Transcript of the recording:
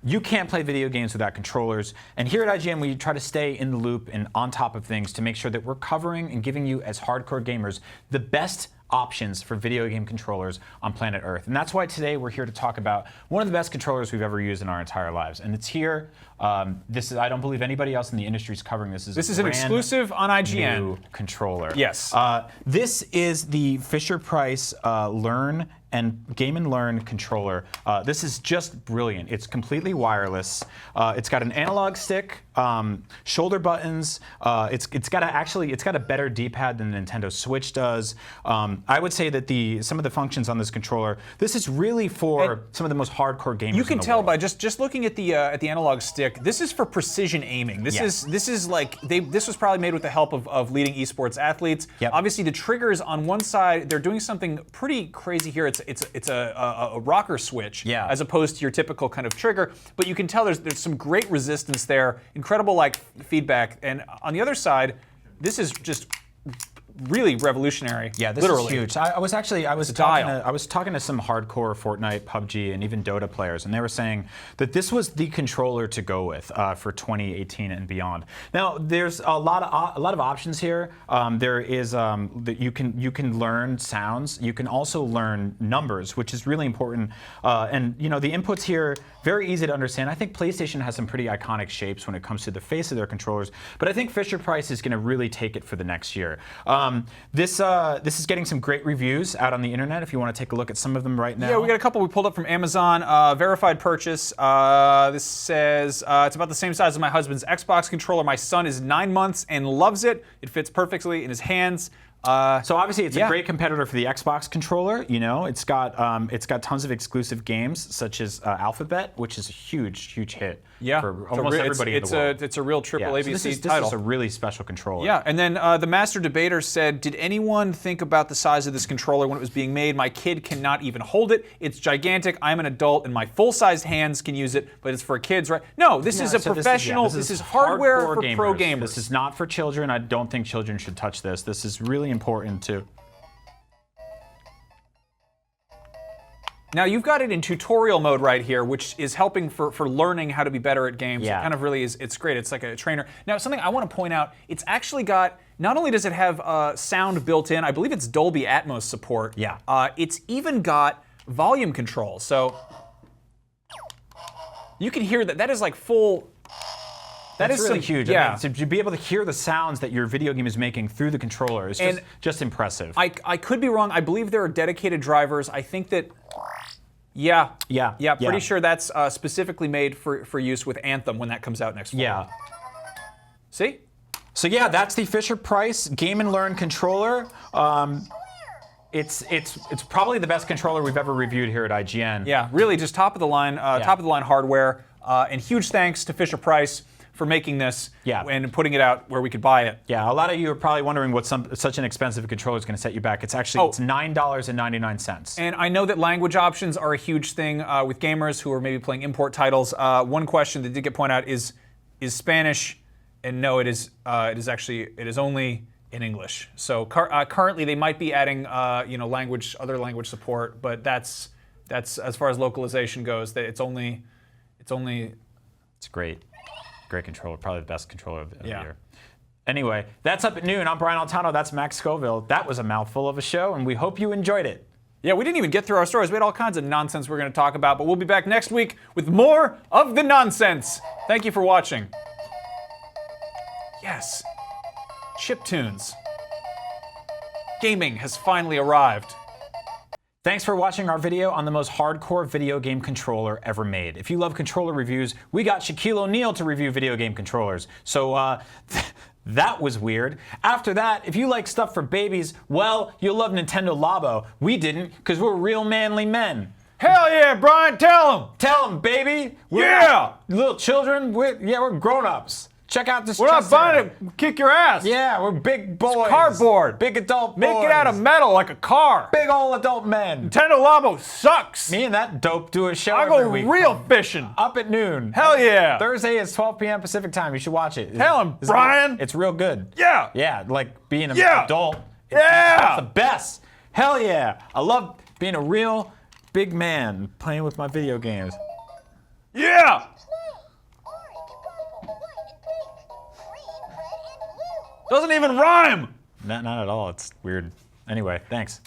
You can't play video games without controllers, and here at IGN we try to stay in the loop and on top of things to make sure that we're covering and giving you, as hardcore gamers, the best options for video game controllers on planet Earth. And that's why today we're here to talk about one of the best controllers we've ever used in our entire lives. And it's here. This is, I don't believe anybody else in the industry is covering this. This is an exclusive on IGN. New controller. Yes. This is the Fisher-Price Learn and Game & Learn controller. This is just brilliant. It's completely wireless. It's got an analog stick, shoulder buttons. It's got a better D-pad than the Nintendo Switch does. I would say that some of the functions on this controller, this is really for some of the most hardcore gamers. You can in the tell world. by just looking at the analog stick. This is for precision aiming. This is like this was probably made with the help of leading esports athletes. Yep. Obviously, the triggers on one side, they're doing something pretty crazy here. It's a rocker switch, as opposed to your typical kind of trigger. But you can tell there's some great resistance there, incredible feedback. And on the other side, this is just really revolutionary. Yeah, this literally. is huge. I was talking to some hardcore Fortnite, PUBG, and even Dota players, and they were saying that this was the controller to go with for 2018 and beyond. Now, there's a lot of options here. There is that you can learn sounds. You can also learn numbers, which is really important. And you know, the inputs here, very easy to understand. I think PlayStation has some pretty iconic shapes when it comes to the face of their controllers, but I think Fisher-Price is going to really take it for the next year. This is getting some great reviews out on the internet if you want to take a look at some of them right now. Yeah, we got a couple we pulled up from Amazon. Verified purchase. This says, it's about the same size as my husband's Xbox controller. My son is 9 months and loves it. It fits perfectly in his hands. So obviously it's a great competitor for the Xbox controller. You know, it's got tons of exclusive games such as Alphabet, which is a huge hit for almost everybody in the world. It's a real triple ABC this title. This is a really special controller. Yeah, and then the master debater said, did anyone think about the size of this controller when it was being made? My kid cannot even hold it. It's gigantic. I'm an adult and my full-sized hands can use it, but it's for kids, right? No, this is a professional. This is hardware for pro gamers. This is not for children. I don't think children should touch this. This is really important too. Now you've got it in tutorial mode right here, which is helping for learning how to be better at games. Yeah. It kind of really is, it's great. It's like a trainer. Now something I want to point out, it's actually got, not only does it have sound built in, I believe it's Dolby Atmos support. Yeah. It's even got volume control. So you can hear that is like full. That's really huge. Yeah. I mean, to be able to hear the sounds that your video game is making through the controller is just impressive. I could be wrong. I believe there are dedicated drivers. I think that, pretty sure that's specifically made for use with Anthem when that comes out next fall. Yeah. See? So yeah, that's the Fisher-Price Game & Learn controller. It's probably the best controller we've ever reviewed here at IGN. Yeah, really just top of the line hardware. And huge thanks to Fisher-Price for making this and putting it out where we could buy it. Yeah, a lot of you are probably wondering what such an expensive controller is going to set you back. It's actually it's $9.99. And I know that language options are a huge thing with gamers who are maybe playing import titles. One question that did get pointed out is Spanish, and no, it is only in English. So currently they might be adding other language support, but that's as far as localization goes. That it's great. Great controller, probably the best controller of the year. Anyway, that's Up at Noon. I'm Brian Altano. That's Max Scoville. That was a mouthful of a show, and we hope you enjoyed it. Yeah, we didn't even get through our stories. We had all kinds of nonsense we're going to talk about, but we'll be back next week with more of the nonsense. Thank you for watching. Yes, chiptunes. Gaming has finally arrived. Thanks for watching our video on the most hardcore video game controller ever made. If you love controller reviews, we got Shaquille O'Neal to review video game controllers. So that was weird. After that, if you like stuff for babies, well, you'll love Nintendo Labo. We didn't, because we're real manly men. Hell yeah, Brian, tell them! Tell them, baby! Yeah! Little children, we're grown-ups. Check out this. We're not buying it. Kick your ass. Yeah, we're big boys. It's cardboard. Big adult boys. Make it out of metal like a car. Big old adult men. Nintendo Labo sucks. Me and that dope do a show I every go week. real fishing. Up at noon. Hell yeah. Thursday is 12 p.m. Pacific time. You should watch it. Tell him, Brian. It's real good. Yeah. Yeah, like being an adult. Yeah. It's the best. Hell yeah. I love being a real big man playing with my video games. Yeah! Doesn't even rhyme! Not at all. It's weird. Anyway, thanks.